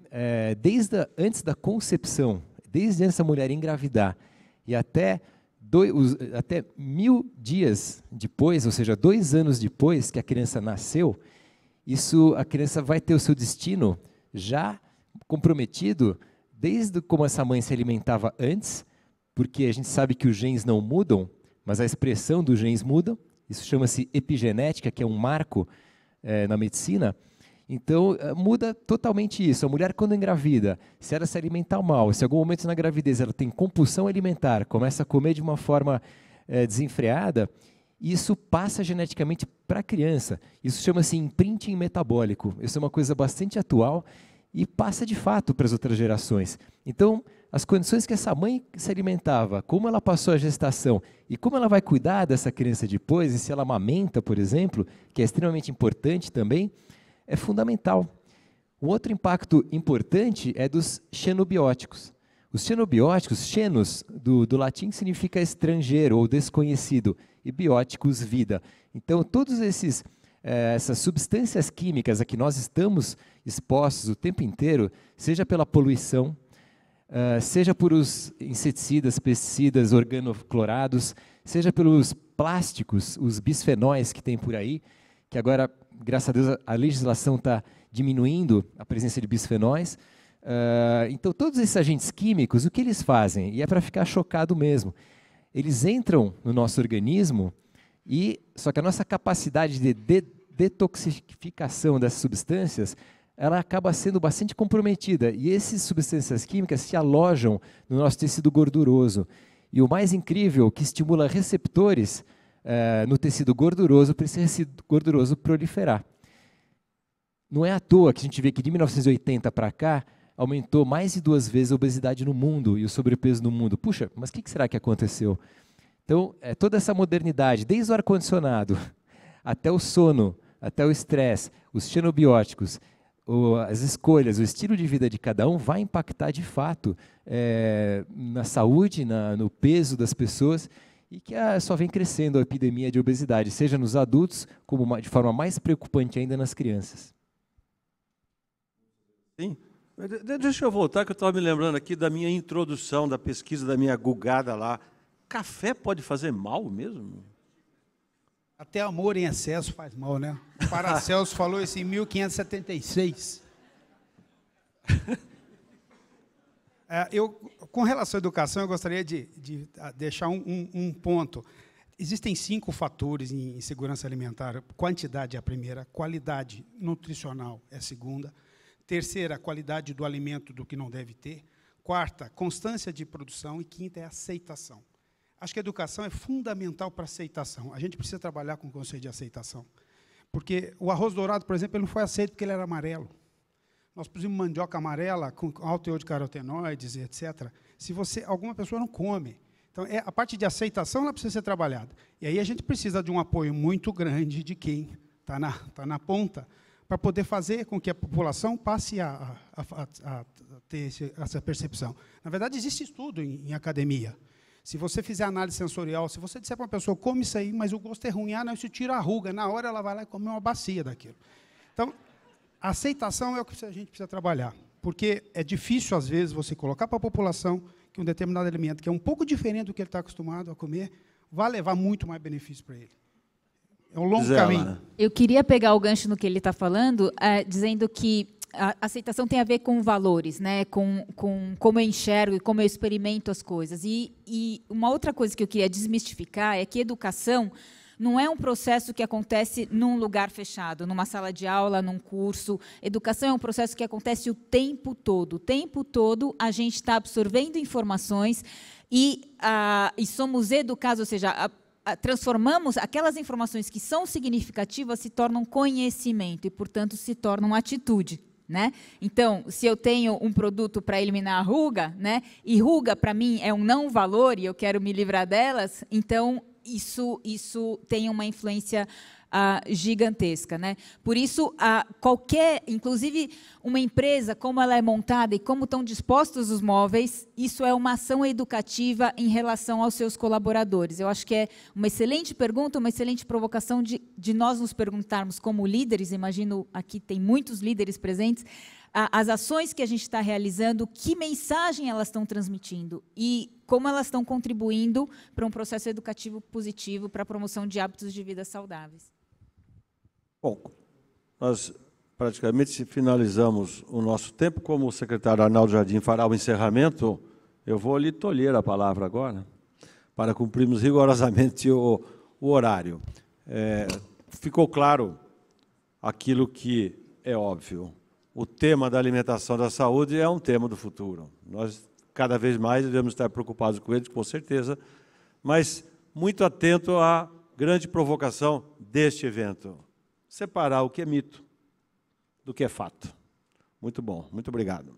Speaker 3: antes da concepção, desde antes da mulher engravidar e até 1000 dias depois, ou seja, 2 anos depois que a criança nasceu, a criança vai ter o seu destino já comprometido desde como essa mãe se alimentava antes, porque a gente sabe que os genes não mudam, mas a expressão dos genes muda. Isso chama-se epigenética, que é um marco na medicina. Então, muda totalmente isso. A mulher, quando engravida, se ela se alimentar mal, se em algum momento na gravidez ela tem compulsão alimentar, começa a comer de uma forma desenfreada, isso passa geneticamente para a criança. Isso chama-se imprinting metabólico. Isso é uma coisa bastante atual e passa de fato para as outras gerações. Então, as condições que essa mãe se alimentava, como ela passou a gestação e como ela vai cuidar dessa criança depois, e se ela amamenta, por exemplo, que é extremamente importante também, é fundamental. Um outro impacto importante é dos xenobióticos. Os xenobióticos, xenos, do latim, significa estrangeiro ou desconhecido, e bióticos, vida. Então, todas essas substâncias químicas a que nós estamos expostos o tempo inteiro, seja pela poluição, seja por os inseticidas, pesticidas, organoclorados, seja pelos plásticos, os bisfenóis que tem por aí, que agora, graças a Deus, a legislação está diminuindo a presença de bisfenóis. Então, todos esses agentes químicos, o que eles fazem? E é para ficar chocado mesmo. Eles entram no nosso organismo, só que a nossa capacidade de detoxificação dessas substâncias, ela acaba sendo bastante comprometida. E essas substâncias químicas se alojam no nosso tecido gorduroso. E o mais incrível, que estimula receptores no tecido gorduroso para esse tecido gorduroso proliferar. Não é à toa que a gente vê que de 1980 para cá, aumentou mais de 2 vezes a obesidade no mundo e o sobrepeso no mundo. Puxa, mas o que será que aconteceu? Então, toda essa modernidade, desde o ar-condicionado até o sono, até o estresse, os xenobióticos, as escolhas, o estilo de vida de cada um vai impactar de fato na saúde, no peso das pessoas, e que só vem crescendo a epidemia de obesidade, seja nos adultos, como de forma mais preocupante ainda nas crianças.
Speaker 2: Sim. Deixa eu voltar, que eu estava me lembrando aqui da minha introdução, da pesquisa da minha gugada lá. Café pode fazer mal mesmo?
Speaker 6: Até amor em excesso faz mal, né? O Paracelso falou isso em 1576. Com relação à educação, eu gostaria de deixar um ponto. Existem 5 fatores em segurança alimentar. Quantidade é a primeira, qualidade nutricional é a segunda, terceira, qualidade do alimento do que não deve ter, quarta, constância de produção e quinta é aceitação. Acho que a educação é fundamental para a aceitação. A gente precisa trabalhar com o conceito de aceitação. Porque o arroz dourado, por exemplo, ele não foi aceito porque ele era amarelo. Nós produzimos mandioca amarela com alto teor de carotenoides, etc. Se alguma pessoa não come. Então, a parte de aceitação ela precisa ser trabalhada. E aí a gente precisa de um apoio muito grande de quem está na ponta, para poder fazer com que a população passe a ter essa percepção. Na verdade, existe estudo em academia. Se você fizer análise sensorial, se você disser para uma pessoa, come isso aí, mas o gosto é ruim, não, isso tira a ruga, na hora ela vai lá e come uma bacia daquilo. Então, a aceitação é o que a gente precisa trabalhar, porque é difícil, às vezes, você colocar para a população que um determinado alimento, que é um pouco diferente do que ele está acostumado a comer, vai levar muito mais benefício para ele. É um longo
Speaker 2: Diz ela,
Speaker 6: caminho.
Speaker 2: né?
Speaker 5: Eu queria pegar o gancho no que ele está falando, dizendo que a aceitação tem a ver com valores, né? com como eu enxergo e como eu experimento as coisas. E uma outra coisa que eu queria desmistificar é que educação não é um processo que acontece num lugar fechado, numa sala de aula, num curso. Educação é um processo que acontece o tempo todo. O tempo todo a gente está absorvendo informações e somos educados, ou seja, transformamos aquelas informações que são significativas, se tornam conhecimento e, portanto, se tornam atitude. Né? Então, se eu tenho um produto para eliminar a ruga, né, e ruga, para mim, é um não valor e eu quero me livrar delas, então isso tem uma influência gigantesca. Né? Por isso, inclusive uma empresa, como ela é montada e como estão dispostos os móveis, isso é uma ação educativa em relação aos seus colaboradores. Eu acho que é uma excelente pergunta, uma excelente provocação de nós nos perguntarmos como líderes, imagino aqui tem muitos líderes presentes, as ações que a gente está realizando, que mensagem elas estão transmitindo e como elas estão contribuindo para um processo educativo positivo para a promoção de hábitos de vida saudáveis.
Speaker 2: Bom, nós praticamente finalizamos o nosso tempo. Como o secretário Arnaldo Jardim fará o encerramento, eu vou lhe tolher a palavra agora, para cumprirmos rigorosamente o horário. Ficou claro aquilo que é óbvio. O tema da alimentação e da saúde é um tema do futuro. Nós, cada vez mais, devemos estar preocupados com ele, com certeza, mas muito atento à grande provocação deste evento. Separar o que é mito do que é fato. Muito bom, muito obrigado.